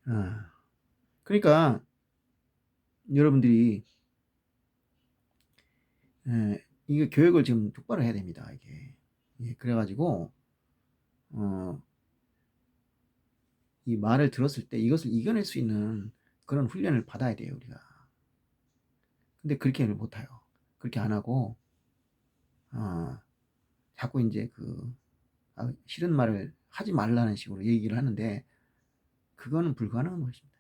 아, 그러니까 여러분들이 이게 교육을 지금 똑바로 해야 됩니다. 이게. 예, 그래가지고 어, 이 말을 들었을 때 이것을 이겨낼 수 있는 그런 훈련을 받아야 돼요, 우리가. 근데 그렇게 못해요. 그렇게 안 하고 어, 자꾸 이제 싫은 말을 하지 말라는 식으로 얘기를 하는데 그거는 불가능한 것입니다.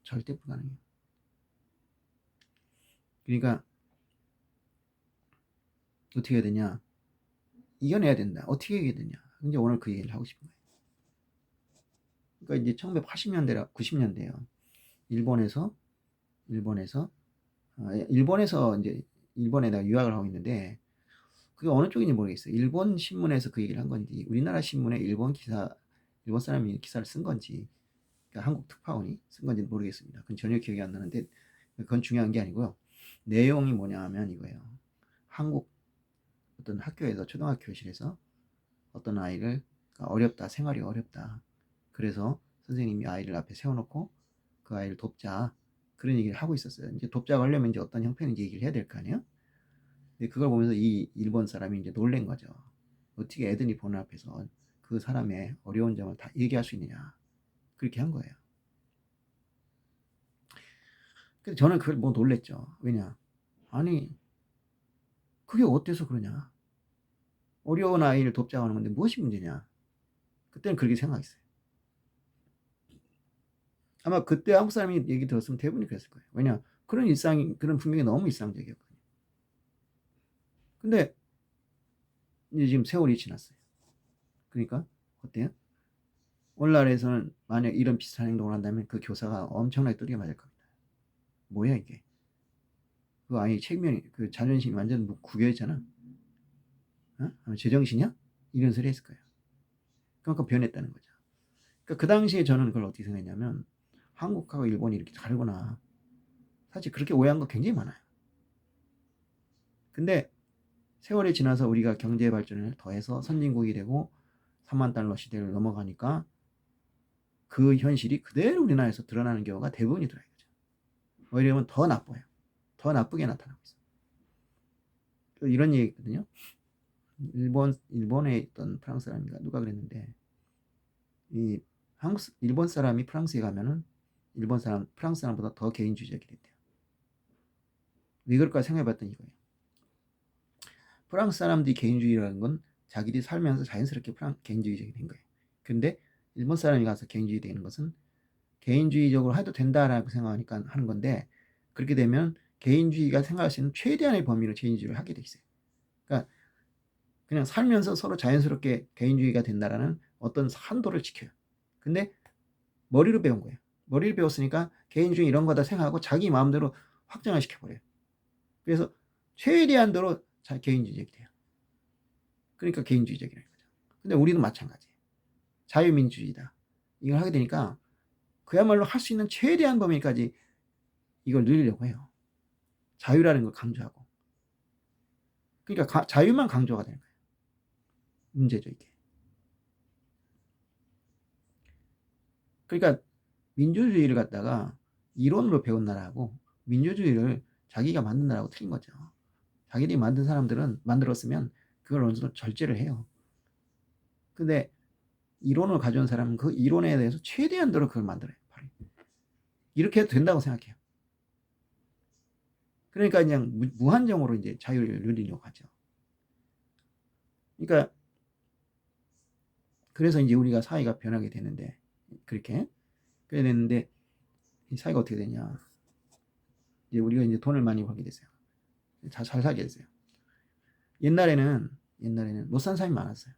절대 불가능해요. 그러니까 어떻게 해야 되냐? 이겨내야 된다. 어떻게 이겨야 되냐? 이제 오늘 그 얘기를 하고 싶은 거예요. 그러니까 이제 1980년대라 90년대요. 일본에서 일본에서 일본에서 이제 일본에 내가 유학을 하고 있는데 그게 어느 쪽인지 모르겠어요. 일본 신문에서 그 얘기를 한 건지 우리나라 신문에 일본 사람이 기사를 쓴 건지 그러니까 한국 특파원이 쓴 건지는 모르겠습니다. 그건 전혀 기억이 안 나는데 그건 중요한 게 아니고요. 내용이 뭐냐 하면 이거예요. 한국 어떤 학교에서 초등학교 교실에서 어떤 아이를 그러니까 어렵다 생활이 어렵다 그래서 선생님이 아이를 앞에 세워놓고 그 아이를 돕자 그런 얘기를 하고 있었어요. 이제 돕자고 하려면 이제 어떤 형편인지 얘기를 해야 될 거 아니에요. 근데 그걸 보면서 이 일본 사람이 이제 놀란 거죠. 어떻게 애들이 보는 앞에서 그 사람의 어려운 점을 다 얘기할 수 있느냐 그렇게 한 거예요. 근데 저는 그걸 뭐 놀랬죠. 왜냐 아니 그게 어때서 그러냐 어려운 아이를 돕자고 하는 건데 무엇이 문제냐 그때는 그렇게 생각했어요. 아마 그때 한국 사람이 얘기 들었으면 대부분이 그랬을 거예요. 왜냐 그런 풍경이 너무 일상적이었거든요. 근데 이제 지금 세월이 지났어요. 그러니까 어때요? 오늘날에서는 만약 이런 비슷한 행동을 한다면 그 교사가 엄청나게 두드려 맞을 겁니다. 뭐야 이게? 그 아이 책임이 그 자존심이 완전 구겨 있잖아. 어? 제정신이야? 이런 소리 했을 거예요. 그만큼 변했다는 거죠. 그러니까 그 당시에 저는 그걸 어떻게 생각했냐면 한국하고 일본이 이렇게 다르구나. 사실 그렇게 오해한 거 굉장히 많아요. 근데 세월이 지나서 우리가 경제 발전을 더해서 선진국이 되고 3만 달러 시대를 넘어가니까 그 현실이 그대로 우리나라에서 드러나는 경우가 대부분이더라 이거죠. 오히려 보면 더 나빠요. 더 나쁘게 나타나고 있어요. 이런 얘기거든요. 일본에 있던 프랑스 사람인가 누가 그랬는데 이 일본 사람이 프랑스에 가면은 프랑스 사람보다 더 개인주의적이 됐대요. 왜 그럴까 생각해봤더니 이거예요. 프랑스 사람들이 개인주의라는 건 자기들이 살면서 자연스럽게 개인주의적이 된 거예요. 근데 일본 사람이 가서 개인주의 되는 것은 개인주의적으로 해도 된다라고 생각하니까 하는 건데 그렇게 되면 개인주의가 생각할 수 있는 최대한의 범위로 개인주의를 하게 돼 있어요. 그러니까 그냥 살면서 서로 자연스럽게 개인주의가 된다라는 어떤 한도를 지켜요. 근데 머리로 배운 거예요. 머리를 배웠으니까 개인주의 이런 거다 생각하고 자기 마음대로 확장을 시켜버려요. 그래서 최대한도로 개인주의적이 돼요. 그러니까 개인주의적이라는 거죠. 근데 우리도 마찬가지예요. 자유민주주의다. 이걸 하게 되니까 그야말로 할 수 있는 최대한 범위까지 이걸 늘리려고 해요. 자유라는 걸 강조하고. 그러니까 자유만 강조가 되는 거예요. 문제죠 이게. 그러니까 민주주의를 갖다가 이론으로 배운 나라하고 민주주의를 자기가 만든 나라하고 틀린 거죠. 자기들이 만든 사람들은 만들었으면 그걸 어느 정도 절제를 해요. 근데 이론을 가져온 사람은 그 이론에 대해서 최대한도로 그걸 만들어요. 이렇게 해도 된다고 생각해요. 그러니까 그냥 무한정으로 이제 자유를 누리려고 하죠. 그러니까 그래서 이제 우리가 사회가 변하게 되는데 그렇게 그래야 되는데 이 사회가 어떻게 되냐? 이제 우리가 이제 돈을 많이 벌게 됐어요. 잘 살게 됐어요. 옛날에는 못 산 사람이 많았어요.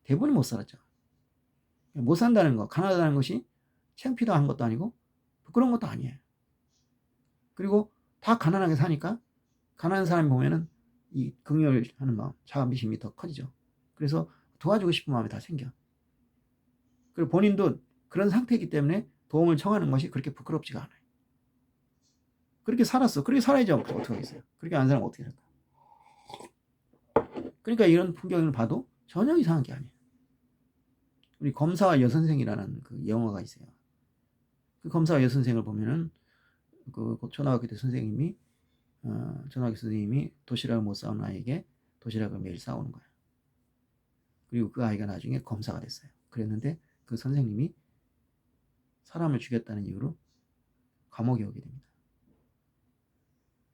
대부분이 못 살았죠. 못 산다는 거, 가난하다는 것이 창피한 것도 아니고 부끄러운 것도 아니에요. 그리고 다 가난하게 사니까 가난한 사람이 보면은 이 긍휼하는 마음, 자비심이 더 커지죠. 그래서 도와주고 싶은 마음이 다 생겨. 그리고 본인도 그런 상태이기 때문에 도움을 청하는 것이 그렇게 부끄럽지가 않아요. 그렇게 살았어. 그렇게 살아야지 어떻게 하겠어요. 그렇게 안 살면 어떻게 살까. 그러니까 이런 풍경을 봐도 전혀 이상한 게 아니에요. 우리 검사와 여선생이라는 그 영화가 있어요. 그 검사 여선생을 보면은 그 초등학교 때 선생님이 초등학교 선생님이 도시락을 못 싸온 아이에게 도시락을 매일 싸오는 거예요. 그리고 그 아이가 나중에 검사가 됐어요. 그랬는데 그 선생님이 사람을 죽였다는 이유로 감옥에 오게 됩니다.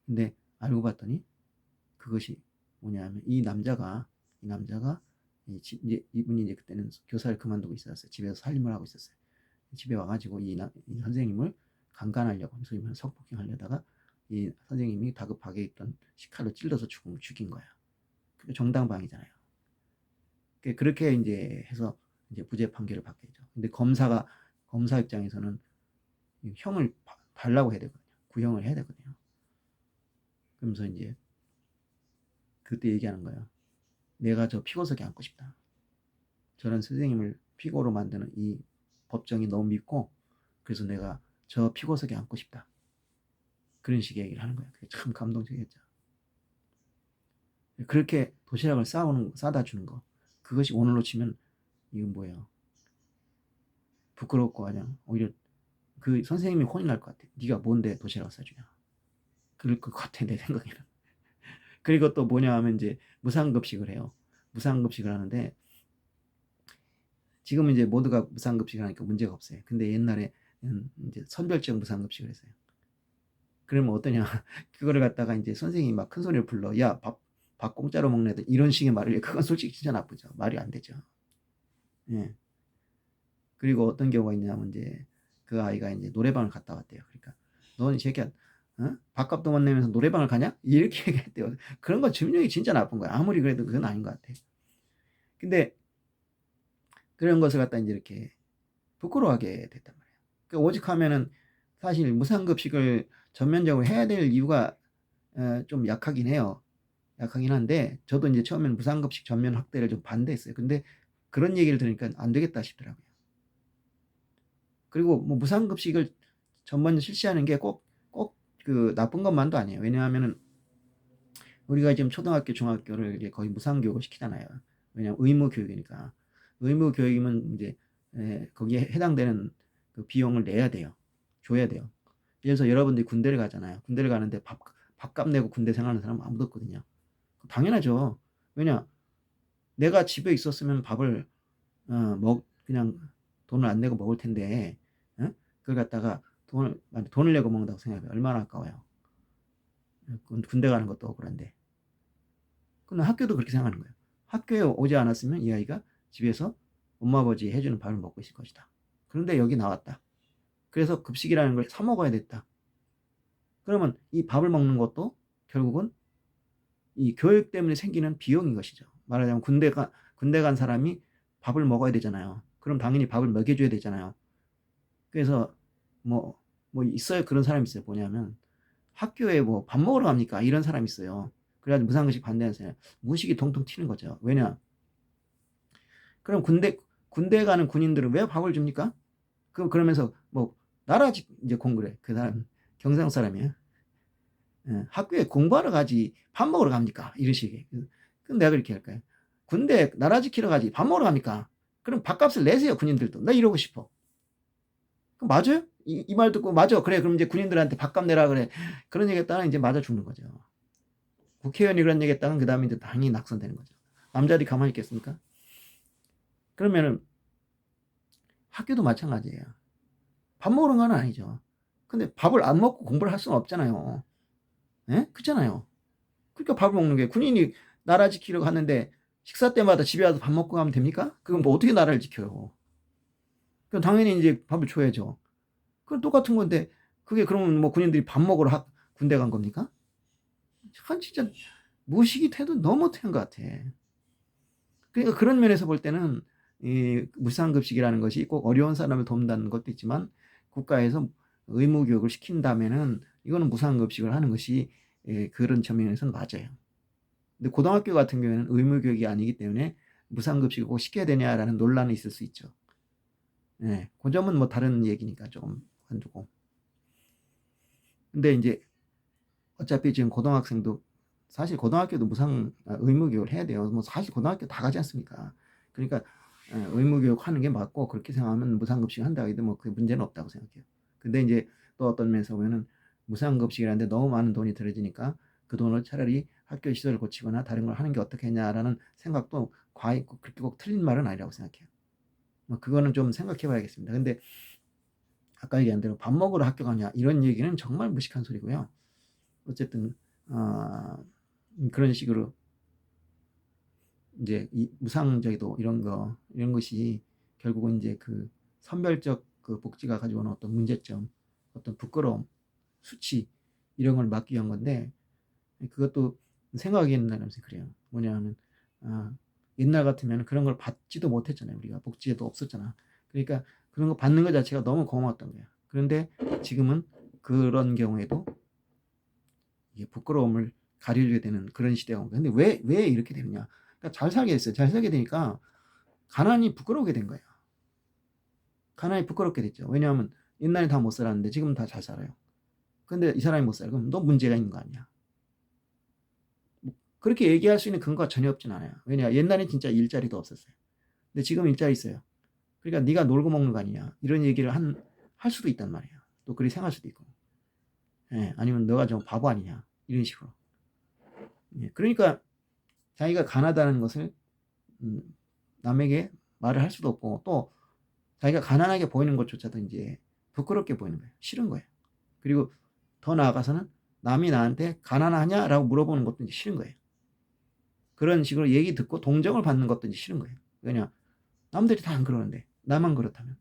근데 알고 봤더니 그것이 뭐냐면 이 남자가 이제 이분이 이제 그때는 교사를 그만두고 있었어요. 집에서 살림을 하고 있었어요. 집에 와가지고 이 선생님을 강간하려고, 소위 말하는 성폭행하려다가 이 선생님이 다급하게 있던 식칼로 찔러서 죽인 거야. 그게 정당방위잖아요. 그렇게 이제 해서 이제 무죄 판결을 받게 되죠. 근데 검사 입장에서는 형을 달라고 해야 되거든요. 구형을 해야 되거든요. 그러면서 이제 그때 얘기하는 거예요. 내가 저 피고석에 앉고 싶다. 저런 선생님을 피고로 만드는 이 법정이 너무 밉고 그래서 내가 저 피고석에 앉고 싶다. 그런 식의 얘기를 하는 거예요. 그게 참 감동적이었죠. 그렇게 도시락을 싸다 주는 거, 그것이 오늘로 치면 이건 뭐예요? 부끄럽고 그냥 오히려 그 선생님이 혼이 날 것 같아. 네가 뭔데 도시락을 싸주냐. 그럴 것 같아, 내 생각에는. 그리고 또 뭐냐 하면 이제 무상급식을 해요. 무상급식을 하는데 지금은 이제 모두가 무상급식을 하니까 문제가 없어요. 근데 옛날에 이제 선별적 무상급식을 했어요. 그러면 어떠냐? 그거를 갖다가 이제 선생님이 막 큰 소리를 불러. 야, 밥 공짜로 먹는 애들, 이런 식의 말을 해. 그건 솔직히 진짜 나쁘죠. 말이 안 되죠. 예. 그리고 어떤 경우가 있냐면 이제 그 아이가 이제 노래방을 갔다 왔대요. 그러니까 너는 이 새끼야, 밥값도 못 내면서 노래방을 가냐? 이렇게 얘기했대요. 그런 건 증명이 진짜 나쁜 거야. 아무리 그래도 그건 아닌 것 같아. 근데 그런 것을 갖다 이제 이렇게 부끄러워하게 됐단 말이에요. 그러니까 오직 하면은 사실 무상급식을 전면적으로 해야 될 이유가 좀 약하긴 해요. 약하긴 한데 저도 이제 처음에는 무상급식 전면 확대를 좀 반대했어요. 근데 그런 얘기를 들으니까 안 되겠다 싶더라고요. 그리고 뭐 무상급식을 전면 실시하는 게 꼭 그 나쁜 것만도 아니에요. 왜냐하면은 우리가 지금 초등학교, 중학교를 이제 거의 무상교육을 시키잖아요. 왜냐하면 의무교육이니까. 의무교육이면 이제 거기에 해당되는 그 비용을 내야 돼요. 줘야 돼요. 예를 들어서 여러분들이 군대를 가잖아요. 군대를 가는데 밥값 내고 군대 생활하는 사람은 아무도 없거든요. 당연하죠. 왜냐, 내가 집에 있었으면 밥을 그냥 돈을 안 내고 먹을 텐데, 그걸 갖다가 돈을 내고 먹는다고 생각해요. 얼마나 아까워요. 군대 가는 것도 억울한데. 근데 학교도 그렇게 생각하는 거예요. 학교에 오지 않았으면 이 아이가 집에서 엄마 아버지 해주는 밥을 먹고 있을 것이다. 그런데 여기 나왔다. 그래서 급식이라는 걸 사 먹어야 됐다. 그러면 이 밥을 먹는 것도 결국은 이 교육 때문에 생기는 비용인 것이죠. 말하자면 군대 간 사람이 밥을 먹어야 되잖아요. 그럼 당연히 밥을 먹여줘야 되잖아요. 그래서 뭐 있어요. 그런 사람이 있어요. 뭐냐면 학교에 뭐 밥 먹으러 갑니까? 이런 사람이 있어요. 그래가지고 무상급식 반대하는 사람, 무식이 통통 튀는 거죠. 왜냐? 그럼 군대 가는 군인들은 왜 밥을 줍니까? 그러면서 뭐 나라 이제 공부를 해. 그 사람 경상 사람이에요. 학교에 공부하러 가지 밥 먹으러 갑니까? 이런 식이에요. 그럼 내가 그렇게 할까요? 군대 나라 지키러 가지 밥 먹으러 갑니까? 그럼 밥값을 내세요, 군인들도. 나 이러고 싶어. 그럼 맞아요? 이 말 듣고 맞아. 그래. 그럼 이제 군인들한테 밥값 내라 그래. 그런 얘기 했다가 이제 맞아 죽는 거죠. 국회의원이 그런 얘기 했다가 그 다음에 이제 당연히 낙선되는 거죠. 남자들이 가만히 있겠습니까? 그러면은 학교도 마찬가지예요. 밥 먹으러 가는 건 아니죠. 근데 밥을 안 먹고 공부를 할 수는 없잖아요. 예? 그렇잖아요. 그러니까 밥을 먹는 게, 군인이 나라 지키러 갔는데 식사 때마다 집에 와서 밥 먹고 가면 됩니까? 그럼 뭐 어떻게 나라를 지켜요? 그럼 당연히 이제 밥을 줘야죠. 그건 똑같은 건데 그게 그러면 뭐 군인들이 밥 먹으러 군대 간 겁니까? 참 진짜 무식이 태도 너무 못한 것 같아. 그러니까 그런 면에서 볼 때는 이 무상급식이라는 것이 꼭 어려운 사람을 돕는다는 것도 있지만 국가에서 의무교육을 시킨다면은 이거는 무상급식을 하는 것이 그런 측면에서는 맞아요. 근데 고등학교 같은 경우에는 의무교육이 아니기 때문에 무상급식을 꼭 시켜야 되냐라는 논란이 있을 수 있죠. 네, 그 점은 뭐 다른 얘기니까 조금 관두고. 근데 이제 어차피 지금 고등학생도 사실 고등학교도 의무교육을 해야 돼요. 뭐 사실 고등학교 다 가지 않습니까? 그러니까 의무교육 하는 게 맞고 그렇게 생각하면 무상급식 한다 해도 뭐 그 문제는 없다고 생각해요. 근데 이제 또 어떤 면에서 보면은 무상급식이라는데 너무 많은 돈이 들어지니까 그 돈을 차라리 학교 시설을 고치거나 다른 걸 하는 게 어떻겠냐라는 생각도 과히 그렇게 꼭 틀린 말은 아니라고 생각해요. 뭐 그거는 좀 생각해 봐야겠습니다. 근데 아까 얘기한 대로 밥 먹으러 학교 가냐 이런 얘기는 정말 무식한 소리고요. 어쨌든 그런 식으로 이제 이 무상제도 이런 것이 결국은 이제 그 선별적 그 복지가 가지고 오는 어떤 문제점, 어떤 부끄러움, 수치 이런 걸 막기 위한 건데 그것도 생각이 옛날하면서 그래요. 뭐냐면 아, 옛날 같으면 그런 걸 받지도 못했잖아요. 우리가 복지에도 없었잖아. 그러니까 그런 거 받는 것 자체가 너무 고마웠던 거야. 그런데 지금은 그런 경우에도 이게 부끄러움을 가리게 되는 그런 시대가 온 거예요. 근데 왜 이렇게 되느냐? 그러니까 잘 살게 됐어요. 잘 살게 되니까 가난이 부끄러우게 된 거예요. 가난이 부끄럽게 됐죠. 왜냐하면 옛날에 다 못 살았는데 지금 다 잘 살아요. 근데 이 사람이 못 살아. 그럼 너 문제가 있는 거 아니야? 뭐 그렇게 얘기할 수 있는 근거가 전혀 없진 않아요. 왜냐? 옛날엔 진짜 일자리도 없었어요. 근데 지금 일자리 있어요. 그러니까 네가 놀고 먹는 거 아니냐? 이런 얘기를 할 수도 있단 말이에요. 또 그렇게 생각할 수도 있고. 예, 아니면 너가 좀 바보 아니냐? 이런 식으로. 예, 그러니까 자기가 가난하다는 것을 음, 남에게 말을 할 수도 없고 또 자기가 가난하게 보이는 것조차도 이제 부끄럽게 보이는 거예요. 싫은 거예요. 그리고 더 나아가서는 남이 나한테 가난하냐라고 물어보는 것도 이제 싫은 거예요. 그런 식으로 얘기 듣고 동정을 받는 것도 이제 싫은 거예요. 왜냐? 남들이 다 안 그러는데 나만 그렇다면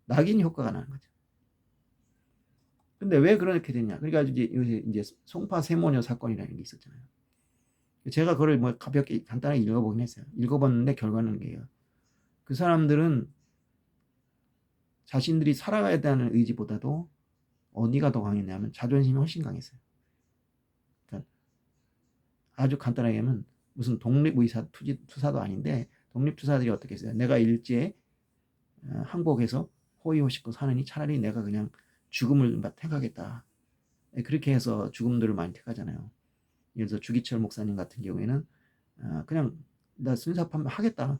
낙인 효과가 나는 거죠. 근데 왜 그렇게 됐냐? 그러니까 이제 송파 세모녀 사건이라는 게 있었잖아요. 제가 그걸 뭐 가볍게 간단하게 읽어보긴 했어요. 읽어봤는데 결과는 게요. 그 사람들은 자신들이 살아가야 되는 의지보다도 어디가 더 강했냐면 자존심이 훨씬 강했어요. 그러니까 아주 간단하게 하면 무슨 독립의사 투사도 아닌데 독립투사들이 어떻게 했어요? 내가 일제에 항복해서 호의호식도 사느니 차라리 내가 그냥 죽음을 택하겠다. 그렇게 해서 죽음들을 많이 택하잖아요. 예를 들어서 주기철 목사님 같은 경우에는 그냥 나 순사판 하겠다.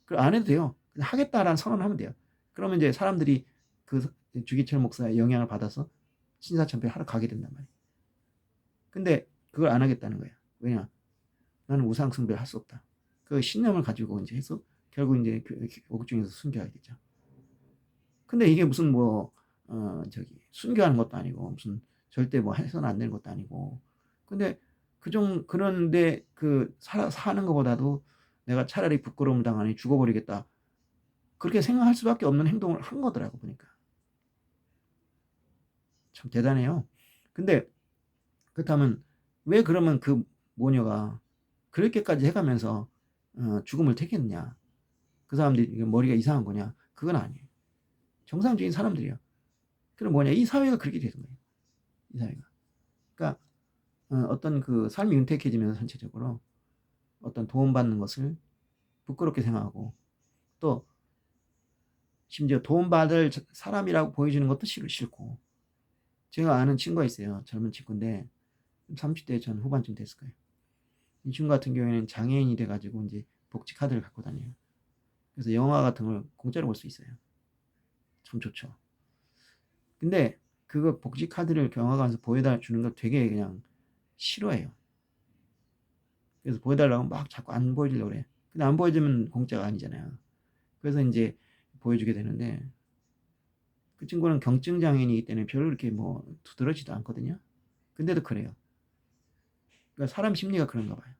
안 해도 돼요. 그냥 하겠다라는 선언을 하면 돼요. 그러면 이제 사람들이 그 주기철 목사의 영향을 받아서 신사참배 하러 가게 된단 말이에요. 근데 그걸 안 하겠다는 거예요. 왜냐? 나는 우상숭배를 할 수 없다. 그 신념을 가지고 이제 해서 결국 이제 옥중에서 순교하게 되죠. 근데 이게 무슨 뭐 순교하는 것도 아니고 무슨 절대 뭐 해서는 안 되는 것도 아니고 근데 그런데 사는 것보다도 내가 차라리 부끄러움을 당하니 죽어버리겠다 그렇게 생각할 수밖에 없는 행동을 한 거더라고 보니까 참 대단해요. 근데 그렇다면 왜 그러면 그 모녀가 그렇게까지 해가면서 죽음을 택했느냐? 그 사람들이 머리가 이상한 거냐? 그건 아니에요. 정상적인 사람들이에요. 그럼 뭐냐? 이 사회가 그렇게 되는 거예요. 이 사회가. 그러니까 어떤 그 삶이 윤택해지면서 전체적으로 어떤 도움받는 것을 부끄럽게 생각하고 또 심지어 도움받을 사람이라고 보여주는 것도 싫고 제가 아는 친구가 있어요. 젊은 친구인데 30대 전 후반쯤 됐을 거예요. 이 친구 같은 경우에는 장애인이 돼가지고 이제 복지 카드를 갖고 다녀요. 그래서 영화 같은 걸 공짜로 볼 수 있어요. 참 좋죠. 근데 그거 복지 카드를 영화관에서 보여다 주는 걸 되게 그냥 싫어해요. 그래서 보여달라고 막 자꾸 안 보여주려고 그래. 근데 안 보여주면 공짜가 아니잖아요. 그래서 이제 보여주게 되는데 그 친구는 경증 장애인이기 때문에 별로 그렇게 뭐 두드러지도 않거든요. 근데도 그래요. 그러니까 사람 심리가 그런가 봐요.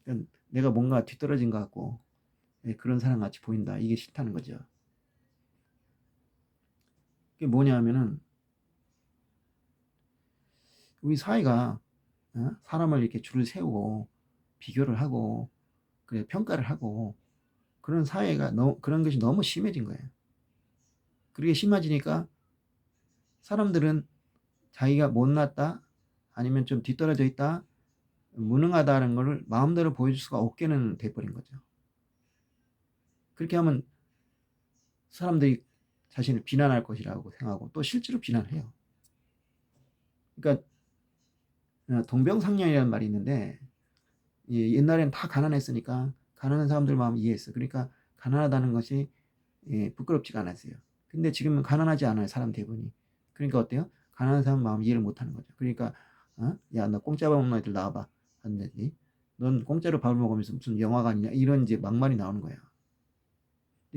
그러니까 내가 뭔가 뒤떨어진 것 같고 그런 사람 같이 보인다. 이게 싫다는 거죠. 그게 뭐냐 하면은 우리 사회가 사람을 이렇게 줄을 세우고 비교를 하고 그래 평가를 하고 그런 사회가 그런 것이 너무 심해진 거예요. 그렇게 심해지니까 사람들은 자기가 못났다 아니면 좀 뒤떨어져 있다 무능하다는 것을 마음대로 보여줄 수가 없게는 돼버린 거죠. 그렇게 하면 사람들이 자신을 비난할 것이라고 생각하고 또 실제로 비난을 해요. 그러니까 동병상련이라는 말이 있는데 옛날엔 다 가난했으니까 가난한 사람들 마음 이해했어. 그러니까 가난하다는 것이 부끄럽지가 않았어요. 근데 지금은 가난하지 않아요, 사람 대부분이. 그러니까 어때요? 가난한 사람 마음 이해를 못 하는 거죠. 그러니까, 야, 너 공짜 밥 먹는 애들 나와봐. 안 되지. 넌 공짜로 밥을 먹으면서 무슨 영화관이냐? 이런 이제 막말이 나오는 거예요.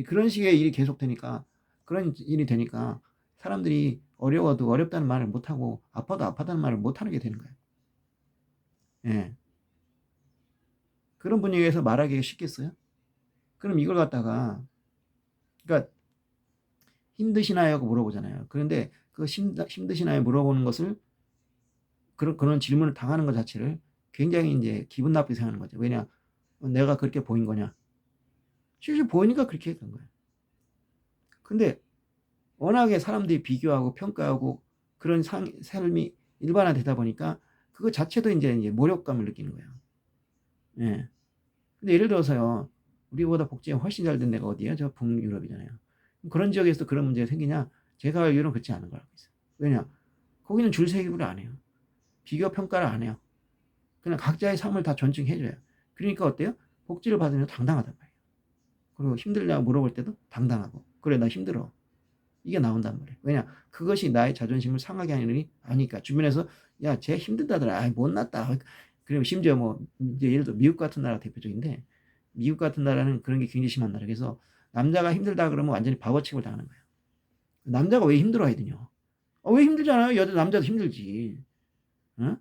그런 식의 일이 계속되니까, 그런 일이 되니까, 사람들이 어려워도 어렵다는 말을 못하고, 아파도 아파다는 말을 못하는 게 되는 거예요. 예. 그런 분위기에서 말하기가 쉽겠어요? 그럼 이걸 갖다가, 그러니까, 힘드시나요? 하고 물어보잖아요. 그런데 그 힘드시나요? 물어보는 것을, 그런 질문을 당하는 것 자체를 굉장히 이제 기분 나쁘게 생각하는 거죠. 왜냐? 내가 그렇게 보인 거냐? 실제 보이니까 그렇게 했던 거예요. 근데 워낙에 사람들이 비교하고 평가하고 그런 삶이 일반화되다 보니까 그거 자체도 이제 모욕감을 느끼는 거예요. 예. 근데 예를 들어서요, 우리보다 복지가 훨씬 잘 된 데가 어디예요? 저 북유럽이잖아요. 그런 지역에서 그런 문제가 생기냐? 제가 알기로는 그렇지 않은 걸 알고 있어요. 왜냐? 거기는 줄 세기를 안 해요. 비교 평가를 안 해요. 그냥 각자의 삶을 다 존중해줘요. 그러니까 어때요? 복지를 받으면 당당하단 말이에요. 그리고 힘들냐고 물어볼 때도 당당하고, 그래, 나 힘들어. 이게 나온단 말이에요. 왜냐? 그것이 나의 자존심을 상하게 하는 일이 아니까. 주변에서, 야, 쟤 힘들다더라. 아이, 못났다. 그리고 심지어 뭐, 이제 예를 들어 미국 같은 나라가 대표적인데, 미국 같은 나라는 그런 게 굉장히 심한 나라. 그래서 남자가 힘들다 그러면 완전히 바보 취급을 당하는 거예요. 남자가 왜 힘들어 해야 되냐? 왜 힘들잖아요. 남자도 힘들지. 어?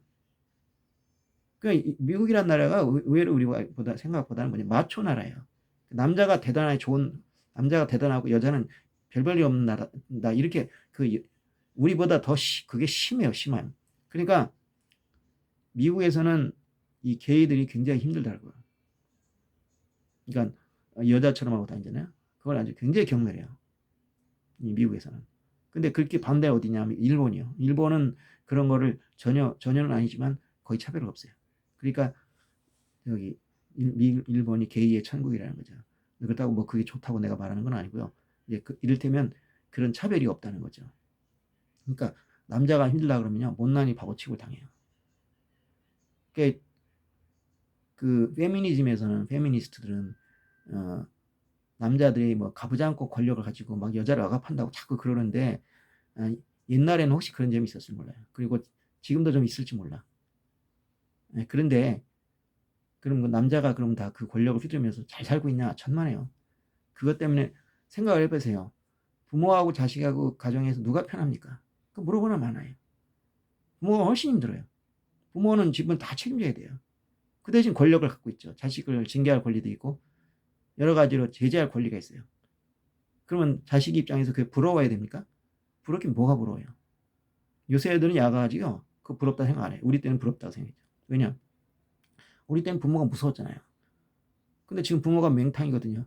그러니까 미국이란 나라가 의외로 우리보다 생각보다는 뭐냐, 마초 나라예요. 남자가 대단하게 좋은, 남자가 대단하고 여자는 별 볼일 없는 나라다, 이렇게 우리보다 더 그게 심해요, 심한. 그러니까 미국에서는 이 게이들이 굉장히 힘들더라고요. 그러니까 여자처럼 하고 다니잖아요. 그걸 아주 굉장히 경멸해요, 이 미국에서는. 근데 그렇게 반대 어디냐면 일본이요. 일본은 그런 거를 전혀는 아니지만 거의 차별이 없어요. 그러니까 여기 일본이 게이의 천국이라는 거죠. 그렇다고 뭐 그게 좋다고 내가 말하는 건 아니고요. 이제 이를테면 그런 차별이 없다는 거죠. 그러니까 남자가 힘들다 그러면요, 못난이 바보 취급을 당해요. 그러니까 그 페미니즘에서는, 페미니스트들은 남자들이 뭐 가부장고 권력을 가지고 막 여자를 억압한다고 자꾸 그러는데, 옛날에는 혹시 그런 점이 있었을지 몰라요. 그리고 지금도 좀 있을지 몰라. 그런데 그럼 그 남자가 그럼 다 그 권력을 휘두르면서 잘 살고 있냐? 천만에요. 그것 때문에 생각을 해보세요. 부모하고 자식하고 가정에서 누가 편합니까? 그 물어보나 많아요. 부모가 훨씬 힘들어요. 부모는 집을 다 책임져야 돼요. 그 대신 권력을 갖고 있죠. 자식을 징계할 권리도 있고 여러 가지로 제재할 권리가 있어요. 그러면 자식 입장에서 그게 부러워야 됩니까? 부럽긴 뭐가 부러워요? 요새 애들은 야가지요. 그거 부럽다 생각 안 해요. 우리 때는 부럽다고 생각했죠. 왜냐? 우리 때는 부모가 무서웠잖아요. 근데 지금 부모가 맹탕이거든요.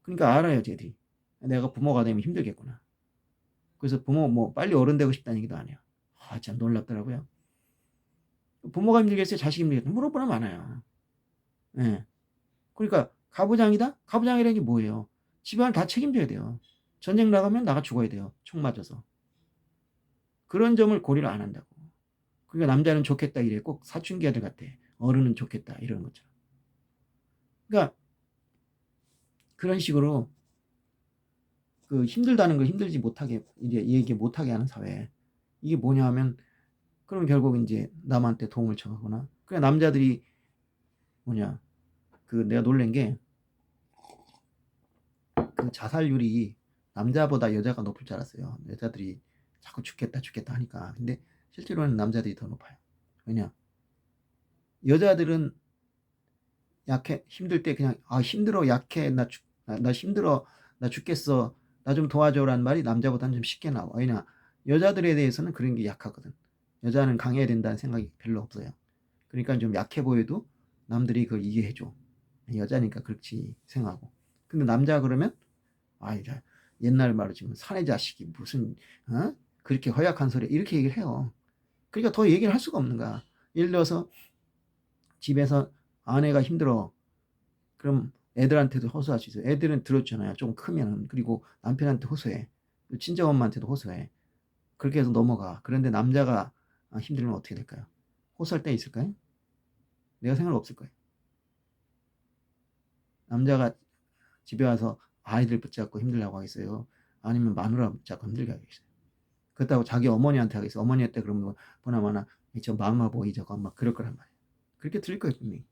그러니까 알아요, 쟤들이. 내가 부모가 되면 힘들겠구나. 그래서 부모 뭐 빨리 어른 되고 싶다는 얘기도 안 해요. 참 놀랍더라고요. 부모가 힘들겠어요? 자식이 힘들겠어요? 물어보나 많아요. 예. 그러니까 가부장이다? 가부장이라는 게 뭐예요? 집안을 다 책임져야 돼요. 전쟁 나가면 나가 죽어야 돼요. 총 맞아서. 그런 점을 고려를 안 한다고. 그러니까 남자는 좋겠다 이래. 꼭 사춘기 아들 같아. 어른은 좋겠다 이러는 것처럼. 그러니까 그런 식으로 그 힘들다는 걸 힘들지 못하게 이제 얘기 못하게 하는 사회. 이게 뭐냐 하면, 그럼 결국 이제 남한테 도움을 청하거나. 그래, 남자들이 뭐냐, 그 내가 놀란 게 그 자살률이 남자보다 여자가 높을 줄 알았어요. 여자들이 자꾸 죽겠다 죽겠다 하니까. 근데 실제로는 남자들이 더 높아요. 왜냐, 여자들은 약해, 힘들 때 그냥 힘들어, 약해, 나 힘들어, 나 죽겠어, 나 좀 도와줘라는 말이 남자보다는 좀 쉽게 나와. 왜냐, 여자들에 대해서는 그런 게 약하거든. 여자는 강해야 된다는 생각이 별로 없어요. 그러니까 좀 약해 보여도 남들이 그걸 이해해줘. 여자니까 그렇지 생각하고. 근데 남자 그러면, 자, 옛날 말로 지금 사내 자식이 무슨, 그렇게 허약한 소리 이렇게 얘기를 해요. 그러니까 더 얘기를 할 수가 없는 거야. 예를 들어서 집에서 아내가 힘들어. 그럼 애들한테도 호소할 수 있어요. 애들은 들었잖아요. 좀 크면은. 그리고 남편한테 호소해. 친정엄마한테도 호소해. 그렇게 해서 넘어가. 그런데 남자가 힘들면 어떻게 될까요? 호소할 때 있을까요? 내가 생각 없을 거예요. 남자가 집에 와서 아이들 붙잡고 힘들다고 하겠어요? 아니면 마누라 붙잡고 힘들게 하겠어요. 그렇다고 자기 어머니한테 하겠어. 어머니한테 그러면 보나마나 저 마마 보이 저거 막 그럴 거란 말이에요. 그렇게 들릴 거예요, 분명히.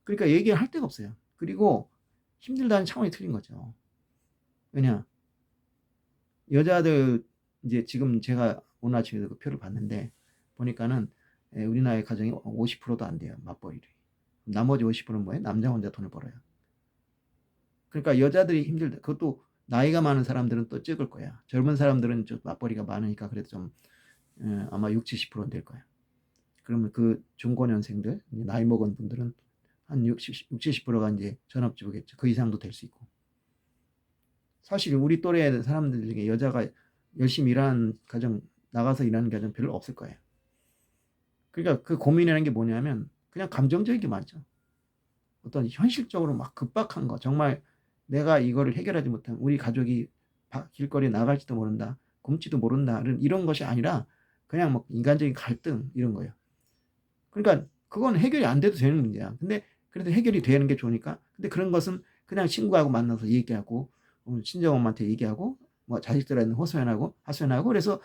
그러니까 얘기할 데가 없어요. 그리고 힘들다는 차원이 틀린 거죠. 왜냐, 여자들 이제 지금 제가 오늘 아침에 그 표를 봤는데 보니까는 우리나라의 가정이 50%도 안 돼요, 맞벌이를. 나머지 50%는 뭐예요? 남자 혼자 돈을 벌어요. 그러니까 여자들이 힘들다. 그것도 나이가 많은 사람들은 또 적을 거야. 젊은 사람들은 좀 맞벌이가 많으니까 그래도 좀 아마 6, 70%는 될 거야. 그러면 그 중고년생들, 나이 먹은 분들은 한 60, 70%가 이제 전업주부겠죠. 그 이상도 될 수 있고. 사실 우리 또래 사람들 중에 여자가 열심히 일하는 가정, 나가서 일하는 가정 별로 없을 거예요. 그러니까 그 고민이라는 게 뭐냐면 그냥 감정적인 게 많죠. 어떤 현실적으로 막 급박한 거, 정말 내가 이거를 해결하지 못하면 우리 가족이 길거리에 나갈지도 모른다, 굶지도 모른다, 이런 것이 아니라 그냥 뭐 인간적인 갈등 이런 거예요. 그러니까 그건 해결이 안 돼도 되는 문제야. 근데 그래도 해결이 되는 게 좋으니까. 근데 그런 것은 그냥 친구하고 만나서 얘기하고 친정엄마한테 얘기하고 뭐 자식들한테 하소연하고 그래서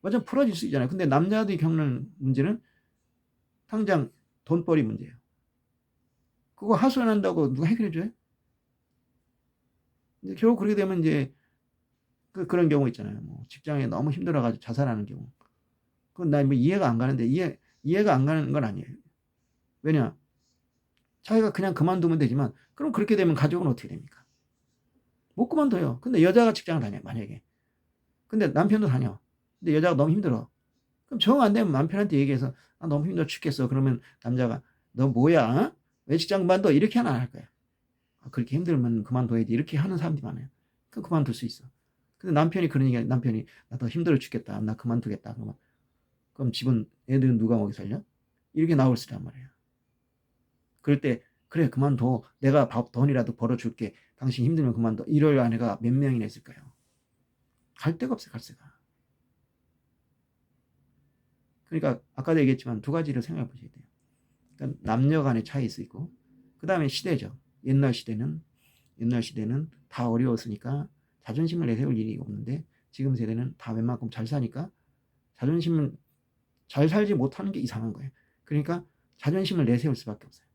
완전 풀어질 수 있잖아요. 근데 남자들이 겪는 문제는 당장 돈벌이 문제예요. 그거 하소연한다고 누가 해결해줘요? 결국 그렇게 되면 이제 그런 경우 있잖아요. 뭐 직장에 너무 힘들어가지고 자살하는 경우. 그건 나 뭐 이해가 안 가는데 이해가 안 가는 건 아니에요. 왜냐? 자기가 그냥 그만두면 되지만 그럼 그렇게 되면 가족은 어떻게 됩니까? 못 그만둬요. 근데 여자가 직장을 다녀 만약에. 근데 남편도 다녀. 근데 여자가 너무 힘들어. 그럼 정 안 되면 남편한테 얘기해서 너무 힘들어 죽겠어. 그러면 남자가 너 뭐야? 어? 왜 직장 그만둬? 이렇게 하나 안 할 거야. 그렇게 힘들면 그만둬야지. 이렇게 하는 사람들이 많아요. 그럼 그만둘 수 있어. 근데 남편이 그러니까 남편이 나 더 힘들어 죽겠다. 나 그만두겠다. 그럼 집은 애들은 누가 먹이 살려? 이렇게 나올 수란 말이에요. 그럴 때 그래 그만둬. 내가 돈이라도 벌어줄게. 당신 힘들면 그만둬. 이럴 아내가 몇 명이나 있을까요? 갈 데가 없어요. 갈 데가. 그러니까 아까도 얘기했지만 두 가지를 생각해 보셔야 돼요. 그러니까 남녀 간의 차이일 수 있고 그 다음에 시대죠. 옛날 시대는 다 어려웠으니까 자존심을 내세울 일이 없는데 지금 세대는 다 웬만큼 잘 사니까 자존심을 잘 살지 못하는 게 이상한 거예요. 그러니까 자존심을 내세울 수밖에 없어요.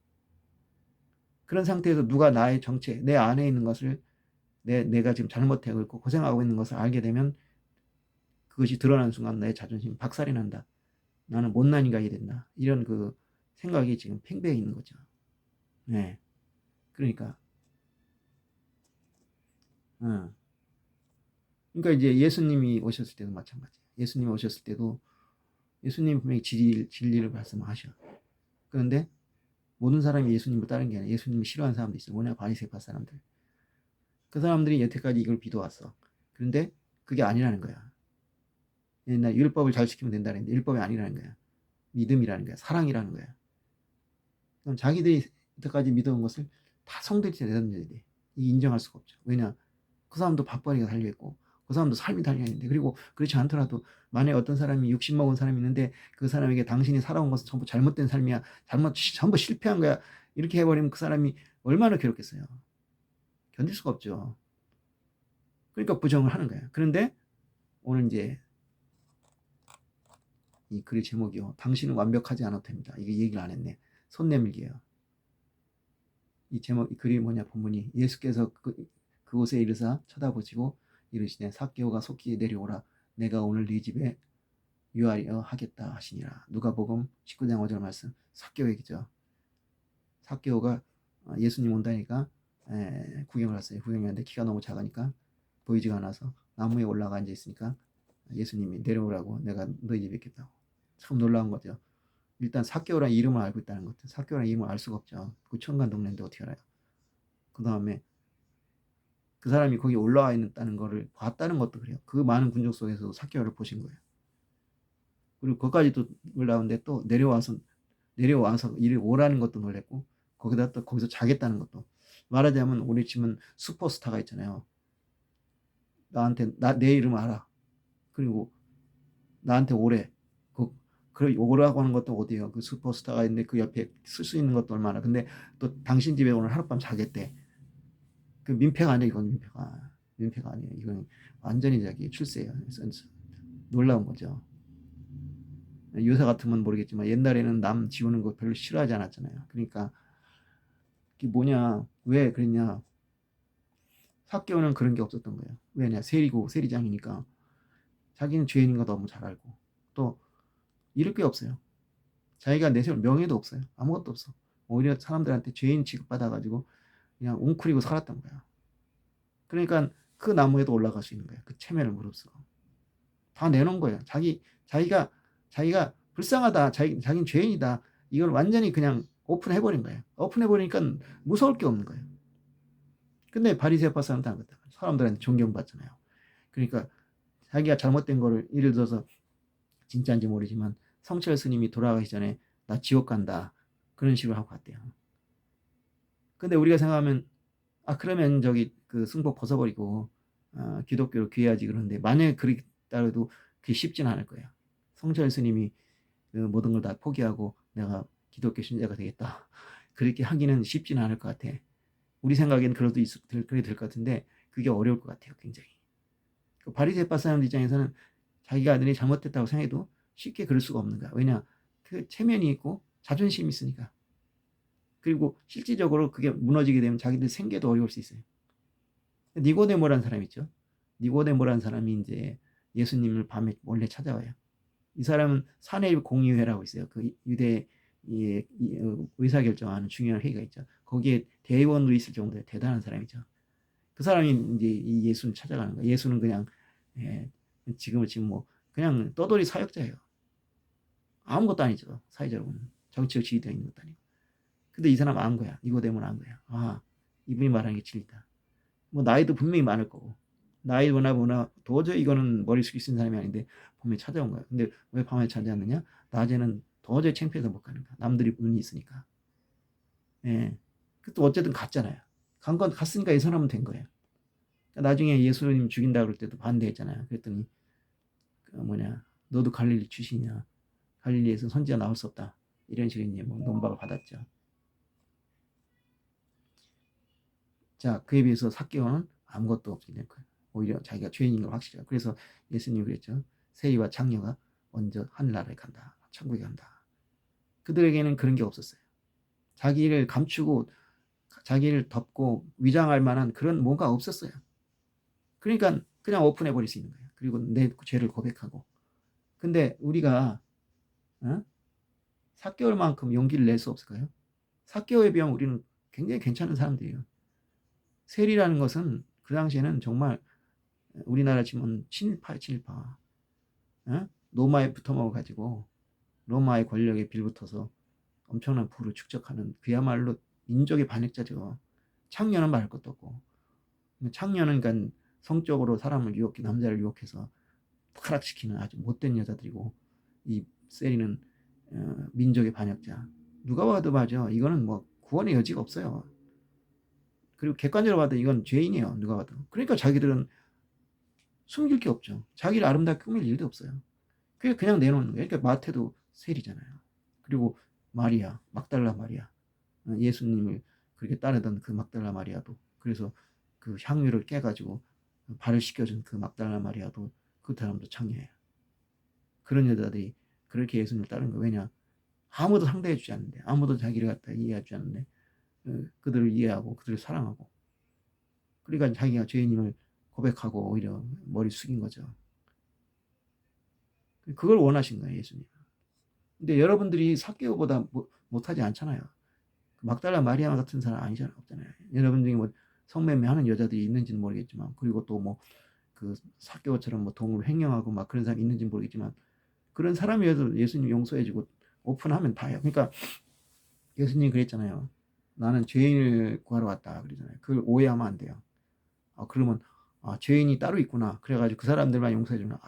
그런 상태에서 누가 나의 정체, 내 안에 있는 것을 내가 지금 잘못하고 있고 고생하고 있는 것을 알게 되면 그것이 드러나는 순간 내 자존심 박살이 난다. 나는 못난 인간이 된다. 이런 그 생각이 지금 팽배해 있는 거죠. 네. 그러니까, 어. 그러니까 이제 예수님이 오셨을 때도 마찬가지예요. 예수님이 오셨을 때도 예수님 분명히 진리를 말씀하셔. 그런데 모든 사람이 예수님을 따른 게 아니라 예수님을 싫어하는 사람도 있어요. 뭐냐? 바리새파 사람들. 그 사람들이 여태까지 이걸 믿어왔어. 그런데 그게 아니라는 거야. 옛날 율법을 잘 지키면 된다는 데 율법이 아니라는 거야. 믿음이라는 거야. 사랑이라는 거야. 그럼 자기들이 여태까지 믿어온 것을 다 성도들이 내던져야 돼. 이게 인정할 수가 없죠. 왜냐? 그 사람도 밥벌이가 달려있고 그 사람도 삶이 달려있는데 그리고 그렇지 않더라도 만약에 어떤 사람이 60 먹은 사람이 있는데 그 사람에게 당신이 살아온 것은 전부 잘못된 삶이야. 전부 실패한 거야. 이렇게 해버리면 그 사람이 얼마나 괴롭겠어요. 견딜 수가 없죠. 그러니까 부정을 하는 거예요. 그런데 오늘 이제 이 글의 제목이요. 당신은 완벽하지 않아도 됩니다. 이게 얘기를 안 했네. 손 내밀기예요. 이 제목, 이 글이 뭐냐 본문이 예수께서 그곳에 이르사 쳐다보시고 이르시되 삭개오가 속히 내려오라. 내가 오늘 네 집에 유하려 하겠다 하시니라. 누가복음 19장 5절 말씀. 삭개오 얘기죠. 삭개오가 예수님 온다니까 구경을 했어요. 구경을 했는데 키가 너무 작으니까 보이지가 않아서 나무에 올라가 앉아 있으니까 예수님이 내려오라고 내가 너희 집에 있겠다고. 참 놀라운 거죠. 일단 삭개오라는 이름을 알고 있다는 것도 삭개오라는 이름을 알 수가 없죠. 그 천간 동네인데 어떻게 알아요? 그 다음에 그 사람이 거기 올라와 있다는 거를 봤다는 것도 그래요. 그 많은 군중 속에서 삭개오를 보신 거예요. 그리고 거기까지도 놀라운데 또 내려와서 이리 오라는 것도 놀랬고 거기다 또 거기서 자겠다는 것도 말하자면 우리 집은 슈퍼스타가 있잖아요. 나한테 내 이름 알아. 그리고 나한테 오래. 오라고 하는 것도 어디예요? 그 슈퍼스타가 있는데 그 옆에 쓸 수 있는 것도 얼마나. 근데 또 당신 집에 오늘 하룻밤 자겠대. 그 민폐가 아니야 이건 민폐가. 민폐가 아니에요. 이건 완전히 자기 출세예요. 놀라운 거죠. 요새 같으면 모르겠지만 옛날에는 남 지우는 거 별로 싫어하지 않았잖아요. 그러니까 이게 뭐냐, 왜 그랬냐. 삭개오는 그런 게 없었던 거예요. 왜냐, 세리장이니까 자기는 죄인인 거 너무 잘 알고, 또 잃을 게 없어요. 자기가 내세울 명예도 없어요. 아무것도 없어. 오히려 사람들한테 죄인 취급받아가지고 그냥 웅크리고 살았던 거야. 그러니까 그 나무에도 올라갈 수 있는 거야. 그 체면을 무릅쓰고 다 내놓은 거예요. 자기가 불쌍하다, 자기는 죄인이다, 이걸 완전히 그냥 오픈해버린 거예요. 오픈해버리니까 무서울 게 없는 거예요. 근데 바리새파 사람도 안 그렇다. 사람들한테 존경받잖아요. 그러니까 자기가 잘못된 거를, 예를 들어서 진짜인지 모르지만 성철 스님이 돌아가기 전에 나 지옥 간다, 그런 식으로 하고 갔대요. 근데 우리가 생각하면 그러면 저기 그 승복 벗어버리고 기독교로 귀해야지. 그러는데 만약에 그랬다고 그게 쉽진 않을 거예요. 성철 스님이 그 모든 걸 다 포기하고 내가 기독교 신자가 되겠다, 그렇게 하기는 쉽지는 않을 것 같아. 우리 생각에는 그래도 그래 될 것 같은데 그게 어려울 것 같아요. 굉장히. 그 바리새파 사람들 입장에서는 자기가 아들이 잘못됐다고 생각해도 쉽게 그럴 수가 없는 거야. 왜냐, 그 체면이 있고 자존심이 있으니까. 그리고 실질적으로 그게 무너지게 되면 자기들 생계도 어려울 수 있어요. 니고데모라는 사람 있죠. 니고데모라는 사람이 이제 예수님을 밤에 몰래 찾아와요. 이 사람은 사내일 공의회라고 있어요. 그 유대 의사결정하는 중요한 회의가 있죠. 거기에 대의원으로 있을 정도의 대단한 사람이죠. 그 사람이 이제 이 예수를 찾아가는 거예요. 예수는 그냥 지금 뭐 그냥 떠돌이 사역자예요. 아무것도 아니죠. 사회적으로는 정치적 지위되어 있는 것도 아니고. 근데 이 사람 안 거야. 니고데모는 안 거야. 이분이 말하는 게 진리다. 뭐 나이도 분명히 많을 거고, 나이 보나 도저히 이거는 머리 숙일 수 있는 사람이 아닌데 밤에 찾아온 거야. 근데 왜 밤에 찾아왔느냐? 낮에는 도저히 창피해서 못 가는 거야. 남들이 눈이 있으니까. 예. 또 어쨌든 갔잖아요. 갔으니까 이 사람은 된 거예요. 나중에 예수님 죽인다 그럴 때도 반대했잖아요. 그랬더니 너도 갈릴리 출신이냐? 갈릴리에서 선지자 나올 수 없다, 이런 식으로 이제 뭐 논박을 받았죠. 자, 그에 비해서 삭개오는 아무것도 없었던 거예요. 오히려 자기가 죄인인 걸 확실해요. 그래서 예수님이 그랬죠. 세리와 장녀가 먼저 하늘나라에 간다, 천국에 간다. 그들에게는 그런 게 없었어요. 자기를 감추고 자기를 덮고 위장할 만한 그런 뭔가 없었어요. 그러니까 그냥 오픈해버릴 수 있는 거예요. 그리고 내 죄를 고백하고. 근데 우리가 삭개오만큼 용기를 낼 수 없을까요? 삭개오에 비하면 우리는 굉장히 괜찮은 사람들이에요. 세리라는 것은 그 당시에는 정말 우리나라 치면 친일파예요, 친일파. 로마에 붙어먹어가지고 로마의 권력에 빌붙어서 엄청난 부를 축적하는 그야말로 민족의 반역자죠. 창녀는 말할 것도 없고. 창녀는 그러니까 성적으로 사람을 남자를 유혹해서 타락시키는 아주 못된 여자들이고, 이 세리는 민족의 반역자. 누가 봐도 맞아. 이거는 뭐 구원의 여지가 없어요. 그리고 객관적으로 봐도 이건 죄인이에요. 누가 봐도. 그러니까 자기들은 숨길 게 없죠. 자기를 아름답게 꾸밀 일도 없어요. 그냥 내놓는 거예요. 그러니까 마태도 세리잖아요. 그리고 마리아, 막달라 마리아, 예수님을 그렇게 따르던 그 막달라 마리아도, 그래서 그 향유를 깨가지고 발을 씻겨준 그 막달라 마리아도, 그 사람도 창녀예요. 그런 여자들이 그렇게 예수님을 따르는 거예요. 왜냐? 아무도 상대해주지 않는데, 아무도 자기를 갖다 이해하지 않는데 그들을 이해하고 그들을 사랑하고, 그러니까 자기가 죄인임을 고백하고 오히려 머리 숙인 거죠. 그걸 원하신 거예요, 예수님. 근데 여러분들이 삭개오보다 못하지 않잖아요. 막달라 마리아 같은 사람 없잖아요. 여러분 중에 뭐 성매매하는 여자들이 있는지는 모르겠지만, 그리고 또 뭐 그 삭개오처럼 뭐 동물 횡령하고 막 그런 사람이 있는지는 모르겠지만, 그런 사람이어도 예수님 용서해주고 오픈하면 다예요. 그러니까 예수님 그랬잖아요. 나는 죄인을 구하러 왔다 그러잖아요. 그걸 오해하면 안 돼요. 그러면 죄인이 따로 있구나, 그래가지고 그 사람들만 용서해주나,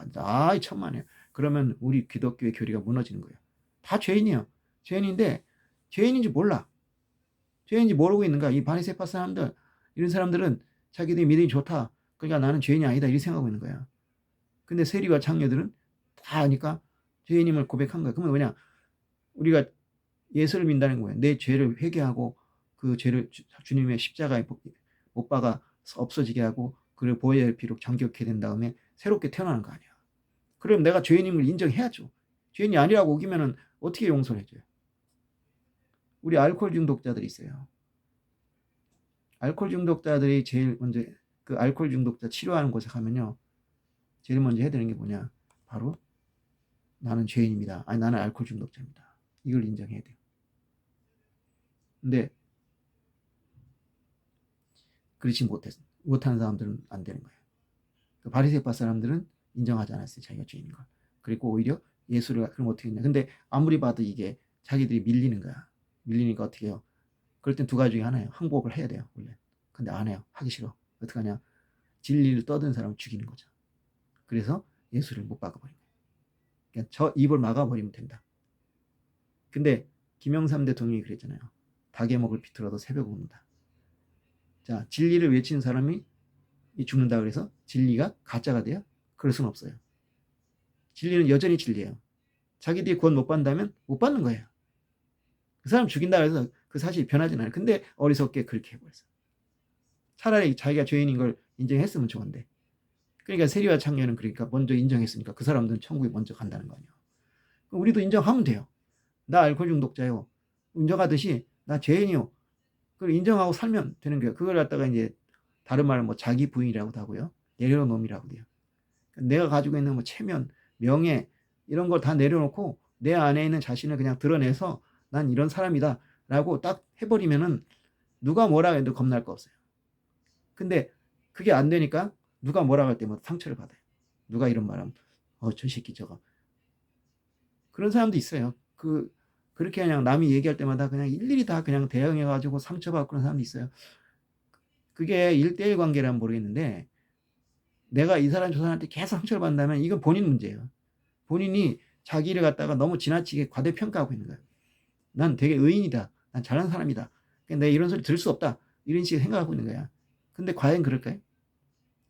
천만에요. 그러면 우리 기독교의 교리가 무너지는 거예요. 다 죄인이에요. 죄인인데 죄인인지 몰라. 죄인인지 모르고 있는 거야. 이 바리새파 사람들, 이런 사람들은 자기들이 믿음이 좋다, 그러니까 나는 죄인이 아니다, 이렇게 생각하고 있는 거야. 근데 세리와 장녀들은 다 아니까 죄인임을 고백한 거야. 그러면 뭐냐, 우리가 예수를 믿는다는 거예요. 내 죄를 회개하고 그 죄를 주님의 십자가에 못 박아 없어지게 하고 그리고 보혈 피로 정결케 된 다음에 새롭게 태어나는 거 아니야. 그럼 내가 죄인임을 인정해야죠. 죄인이 아니라고 우기면은 어떻게 용서를 해줘요? 우리 알코올 중독자들이 있어요. 알코올 중독자들이 제일 먼저 그 알코올 중독자 치료하는 곳에 가면요, 제일 먼저 해야 되는 게 뭐냐? 바로 나는 죄인입니다. 아니 나는 알코올 중독자입니다. 이걸 인정해야 돼요. 근데 그렇지 못하는 사람들은 안 되는 거예요. 그 바리새파 사람들은 인정하지 않았어요. 자기가 죄인인 걸. 그리고 오히려 예수를 그럼 어떻게 했냐? 근데 아무리 봐도 이게 자기들이 밀리는 거야. 밀리니까 어떻게 해요? 그럴 땐 두 가지 중에 하나예요. 항복을 해야 돼요. 원래. 근데 안 해요. 하기 싫어. 어떻게 하냐? 진리를 떠든 사람을 죽이는 거죠. 그래서 예수를 못 박아버린 거예요. 그러니까 저 입을 막아버리면 된다. 근데 김영삼 대통령이 그랬잖아요. 닭의 목을 비틀어도 새벽 온다. 자, 진리를 외치는 사람이 죽는다 그래서 진리가 가짜가 돼요? 그럴 수는 없어요. 진리는 여전히 진리예요. 자기들이 구원 못 받는다면 못 받는 거예요. 그 사람 죽인다 그래서 그 사실이 변하진 않아요. 근데 어리석게 그렇게 해버렸어. 차라리 자기가 죄인인 걸 인정했으면 좋은데. 그러니까 세리와 창녀는 그러니까 먼저 인정했으니까 그 사람들은 천국에 먼저 간다는 거 아니에요. 우리도 인정하면 돼요. 나 알코올 중독자요. 인정하듯이 나 죄인이요. 그걸 인정하고 살면 되는 거예요. 그걸 갖다가 이제 다른 말은 뭐 자기 부인이라고도 하고요. 내려놓음이라고 돼요. 내가 가지고 있는 뭐 체면, 명예 이런 걸 다 내려놓고 내 안에 있는 자신을 그냥 드러내서 난 이런 사람이다 라고 딱 해버리면은 누가 뭐라 해도 겁날 거 없어요. 근데 그게 안 되니까 누가 뭐라 할 때마다 상처를 받아요. 누가 이런 말하면 저 새끼 저거. 그런 사람도 있어요. 그렇게 그냥 남이 얘기할 때마다 그냥 일일이 다 그냥 대응해가지고 상처받고 그런 사람도 있어요. 그게 1대1 관계라면 모르겠는데 내가 이 사람 저 사람한테 계속 상처를 받는다면 이건 본인 문제예요. 본인이 자기를 갖다가 너무 지나치게 과대평가하고 있는 거예요. 난 되게 의인이다. 난 잘난 사람이다. 내가 이런 소리 들을 수 없다. 이런 식의 생각하고 있는 거야. 근데 과연 그럴까요?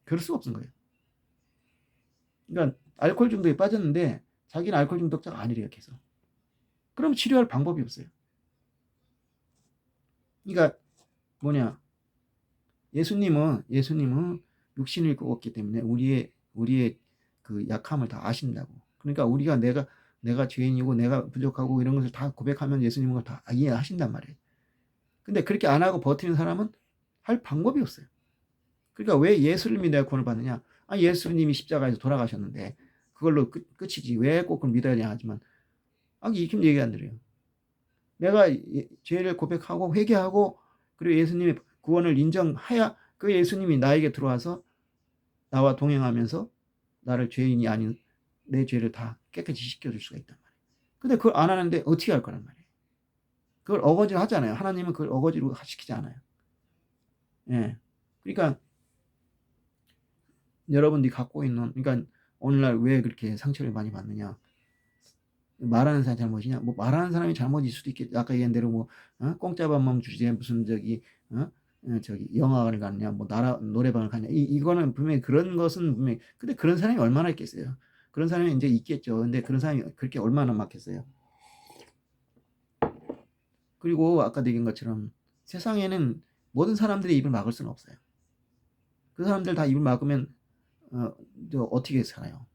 그럴 수 없는 거예요. 그러니까 알코올 중독에 빠졌는데 자기는 알코올 중독자가 아니래요. 계속. 그럼 치료할 방법이 없어요. 그러니까 뭐냐? 예수님은 육신을 입고 왔기 때문에 우리의 그 약함을 다 아신다고. 그러니까 우리가 내가 죄인이고 내가 부족하고 이런 것을 다 고백하면 예수님은 그걸 다 이해하신단 말이에요. 근데 그렇게 안 하고 버티는 사람은 할 방법이 없어요. 그러니까 왜 예수를 믿어야 구원을 받느냐? 예수님이 십자가에서 돌아가셨는데 그걸로 끝이지. 왜 꼭 그걸 믿어야 되냐 하지만 이렇게 얘기 안 드려요. 내가 죄를 고백하고 회개하고 그리고 예수님의 구원을 인정해야 그 예수님이 나에게 들어와서 나와 동행하면서 나를 죄인이 아닌 내 죄를 다 깨끗이 씻겨줄 수가 있단 말이에요. 근데 그걸 안 하는데 어떻게 할 거란 말이에요. 그걸 어거지로 하잖아요. 하나님은 그걸 어거지로 시키지 않아요. 예. 그러니까 여러분들이 갖고 있는, 그러니까 오늘날 왜 그렇게 상처를 많이 받느냐? 말하는 사람이 잘못이냐? 뭐 말하는 사람이 잘못일 수도 있겠죠. 아까 얘기한 대로 뭐 공짜 밥만 주제 무슨 영화관을 갔냐, 뭐 노래방을 갔냐. 이거는 분명히 그런 것은 분명히. 근데 그런 사람이 얼마나 있겠어요? 그런 사람이 이제 있겠죠. 근데 그런 사람이 그렇게 얼마나 많겠어요? 그리고 아까도 얘기한 것처럼 세상에는 모든 사람들이 입을 막을 수는 없어요. 그 사람들 다 입을 막으면 어떻게 살아요?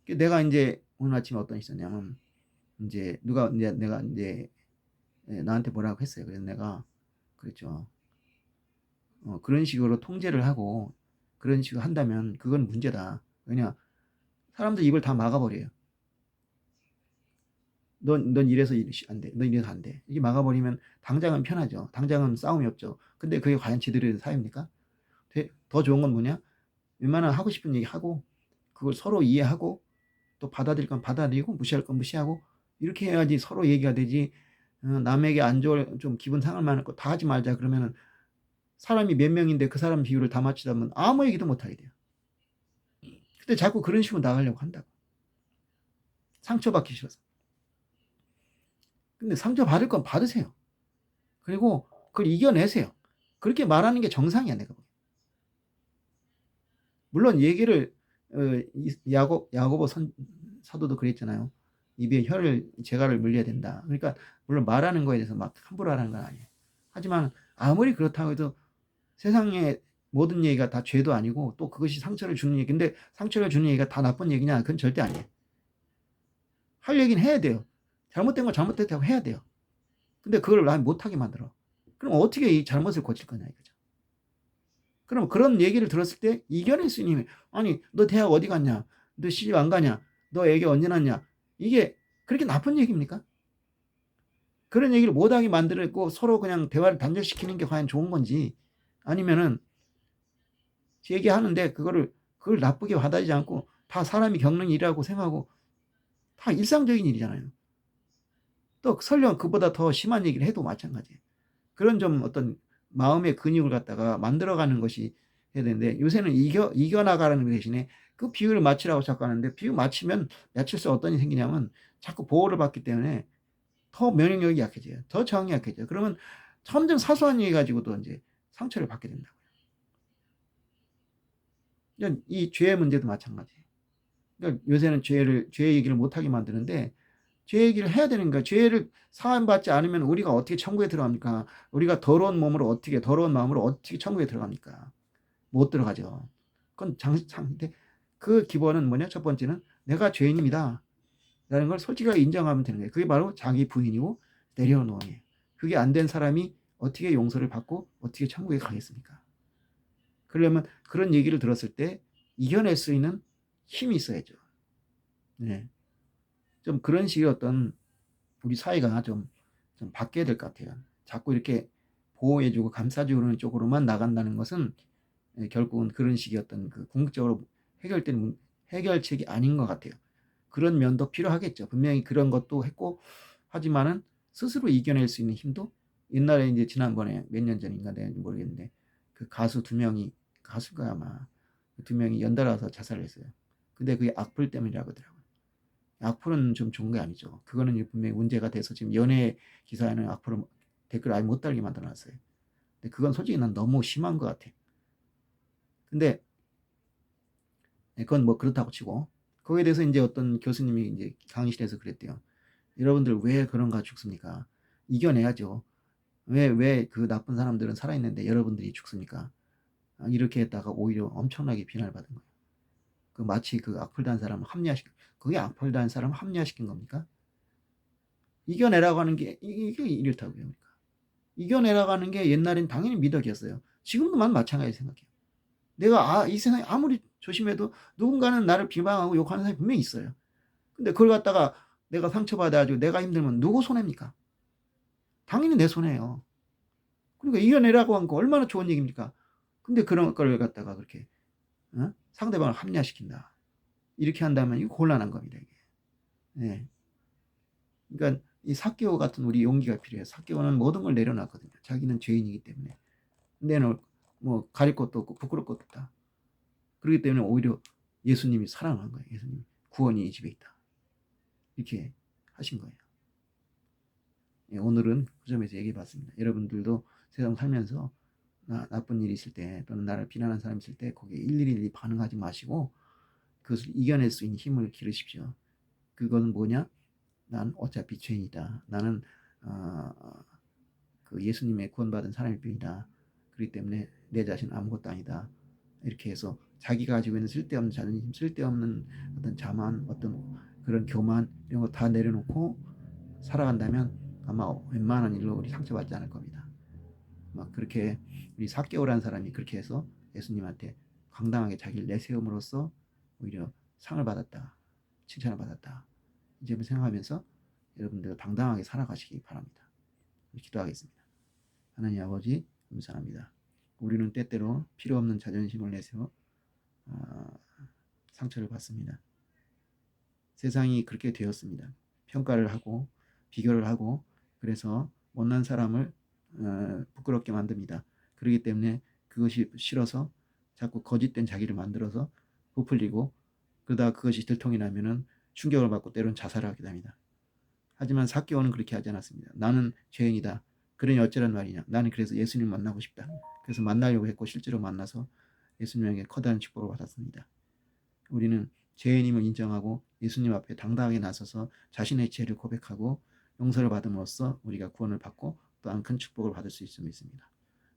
내가 이제 오늘 아침에 어떤 일이 있었냐면 이제 내가 이제 나한테 뭐라고 했어요. 그래서 내가 그랬죠. 그런 식으로 통제를 하고 그런 식으로 한다면 그건 문제다. 왜냐? 사람들 입을 다 막아버려요. 넌 이래서 안 돼. 넌 이래서 안 돼. 이게 막아버리면 당장은 편하죠. 당장은 싸움이 없죠. 근데 그게 과연 제대로 사회입니까? 더 좋은 건 뭐냐? 웬만하면 하고 싶은 얘기 하고 그걸 서로 이해하고 또 받아들일 건 받아들이고 무시할 건 무시하고 이렇게 해야지 서로 얘기가 되지. 남에게 안 좋을 좀 기분 상할 만한 거 다 하지 말자 그러면은 사람이 몇 명인데 그 사람 비율을 다 맞추다 보면 아무 얘기도 못 하게 돼요. 근데 자꾸 그런 식으로 나가려고 한다고. 상처받기 싫어서. 근데 상처받을 건 받으세요. 그리고 그걸 이겨내세요. 그렇게 말하는 게 정상이야, 내가 보기엔. 물론 얘기를 야고보 사도도 그랬잖아요. 입에 재갈을 물려야 된다. 그러니까 물론 말하는 거에 대해서 막 함부로 하는 건 아니에요. 하지만 아무리 그렇다고 해도 세상에 모든 얘기가 다 죄도 아니고 또 그것이 상처를 주는 얘기. 근데 상처를 주는 얘기가 다 나쁜 얘기냐? 그건 절대 아니에요. 할 얘기는 해야 돼요. 잘못된 거 잘못됐다고 해야 돼요. 근데 그걸 난 못하게 만들어. 그럼 어떻게 이 잘못을 고칠 거냐 이거죠. 그럼 그런 얘기를 들었을 때 이겨낼 수 있는 힘이, 아니 너 대학 어디 갔냐? 너 시집 안 가냐? 너 애기 언제 낳냐? 이게 그렇게 나쁜 얘기입니까? 그런 얘기를 못하게 만들고 서로 그냥 대화를 단절시키는 게 과연 좋은 건지, 아니면은 얘기하는데 그걸 나쁘게 받아들이지 않고 다 사람이 겪는 일이라고 생각하고 다 일상적인 일이잖아요. 또 설령 그보다 더 심한 얘기를 해도 마찬가지예요. 그런 좀 어떤 마음의 근육을 갖다가 만들어가는 것이 해야 되는데, 요새는 이겨나가라는 대신에 그 비율을 맞추라고 자꾸 하는데, 비율 맞추면 며칠새 어떤 일이 생기냐면 자꾸 보호를 받기 때문에 더 면역력이 약해져요. 더 저항이 약해져요. 그러면 점점 사소한 얘기 가지고도 이제 상처를 받게 된다고요. 이 죄의 문제도 마찬가지예요. 그러니까 요새는 죄 얘기를 못하게 만드는데, 죄 얘기를 해야 되는 거야. 죄를 사함받지 않으면 우리가 어떻게 천국에 들어갑니까? 우리가 더러운 더러운 마음으로 어떻게 천국에 들어갑니까? 못 들어가죠. 그건 상태. 그 기본은 뭐냐? 첫 번째는 내가 죄인입니다 라는 걸 솔직하게 인정하면 되는 거예요. 그게 바로 자기 부인이고 내려놓음이에요. 그게 안 된 사람이 어떻게 용서를 받고 어떻게 천국에 가겠습니까? 그러려면 그런 얘기를 들었을 때 이겨낼 수 있는 힘이 있어야죠. 네. 좀 그런 식의 어떤 우리 사회가 좀 바뀌어야 될 것 같아요. 자꾸 이렇게 보호해주고 감싸주는 쪽으로만 나간다는 것은 결국은 그런 식의 어떤 그 궁극적으로 해결되는 해결책이 아닌 것 같아요. 그런 면도 필요하겠죠. 분명히 그런 것도 했고, 하지만은 스스로 이겨낼 수 있는 힘도, 옛날에 이제 지난번에 몇 년 전인가 내가 모르겠는데 그 가수 두 명이, 가수가 아마 두 명이 연달아서 자살을 했어요. 근데 그게 악플 때문이라고 하더라고요. 악플은 좀 좋은 게 아니죠. 그거는 분명히 문제가 돼서 지금 연예 기사에는 악플을 댓글 아예 못 달게 만들어 놨어요. 근데 그건 솔직히 난 너무 심한 것 같아. 근데 그건 뭐 그렇다고 치고, 거기에 대해서 이제 어떤 교수님이 이제 강의실에서 그랬대요. 여러분들 왜 그런가 죽습니까? 이겨내야죠. 왜 그 나쁜 사람들은 살아있는데 여러분들이 죽습니까? 이렇게 했다가 오히려 엄청나게 비난을 받은 거예요. 그 마치 그 악플 단 사람 그게 악플 단 사람 합리화시킨 겁니까? 이겨내라고 하는 게 이게 이렇다고요. 그러니까. 이겨내라고 하는 게 옛날엔 당연히 미덕이었어요. 지금도 난 마찬가지 생각해요. 내가 이 세상에 아무리 조심해도 누군가는 나를 비방하고 욕하는 사람이 분명히 있어요. 근데 그걸 갖다가 내가 상처받아가지고 내가 힘들면 누구 손해입니까? 당연히 내 손해예요. 그러니까 이겨내라고 한 거 얼마나 좋은 얘기입니까? 근데 그런 걸 갖다가 그렇게 상대방을 합리화시킨다. 이렇게 한다면 이거 곤란한 겁니다. 이게. 네. 그러니까 이 삭개오 같은 우리 용기가 필요해요. 삭개오는 모든 걸 내려놨거든요. 자기는 죄인이기 때문에. 내놓을 뭐 가릴 것도 없고 부끄러울 것도 없다. 그렇기 때문에 오히려 예수님이 사랑한 거예요. 예수님 구원이 이 집에 있다. 이렇게 하신 거예요. 예, 오늘은 그 점에서 얘기해봤습니다. 여러분들도 세상 살면서 나쁜 일이 있을 때 또는 나를 비난하는 사람이 있을 때 거기에 일일이 반응하지 마시고 그것을 이겨낼 수 있는 힘을 기르십시오. 그건 뭐냐? 난 어차피 죄인이다. 나는 그 예수님의 구원받은 사람일 뿐이다. 그렇기 때문에 내 자신은 아무것도 아니다. 이렇게 해서 자기가 가지고 있는 쓸데없는 자존심, 쓸데없는 어떤 자만, 어떤 그런 교만 이런 거 다 내려놓고 살아간다면 아마 웬만한 일로 우리 상처받지 않을 겁니다. 막 그렇게 우리 삭개오라는 사람이 그렇게 해서 예수님한테 당당하게 자기를 내세움으로써 오히려 상을 받았다. 칭찬을 받았다. 이 점을 생각하면서 여러분들 당당하게 살아가시기 바랍니다. 기도하겠습니다. 하나님 아버지 감사합니다. 우리는 때때로 필요 없는 자존심을 내세워 상처를 받습니다. 세상이 그렇게 되었습니다. 평가를 하고 비교를 하고 그래서 못난 사람을 부끄럽게 만듭니다. 그렇기 때문에 그것이 싫어서 자꾸 거짓된 자기를 만들어서 부풀리고 그러다 그것이 들통이 나면은 충격을 받고 때로는 자살을 하게 됩니다. 하지만 삭개오는 그렇게 하지 않았습니다. 나는 죄인이다. 그러니 어쩌란 말이냐. 나는 그래서 예수님 만나고 싶다. 그래서 만나려고 했고 실제로 만나서 예수님에게 커다란 축복을 받았습니다. 우리는 죄인임을 인정하고 예수님 앞에 당당하게 나서서 자신의 죄를 고백하고 용서를 받음으로써 우리가 구원을 받고 또한 큰 축복을 받을 수 있음을 믿습니다.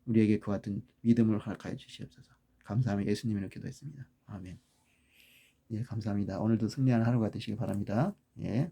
우리에게 그 같은 믿음을 허락하여 주시옵소서. 감사하며 예수님 이렇게 기도했습니다. 아멘. 예, 감사합니다. 오늘도 승리하는 하루가 되시길 바랍니다. 예.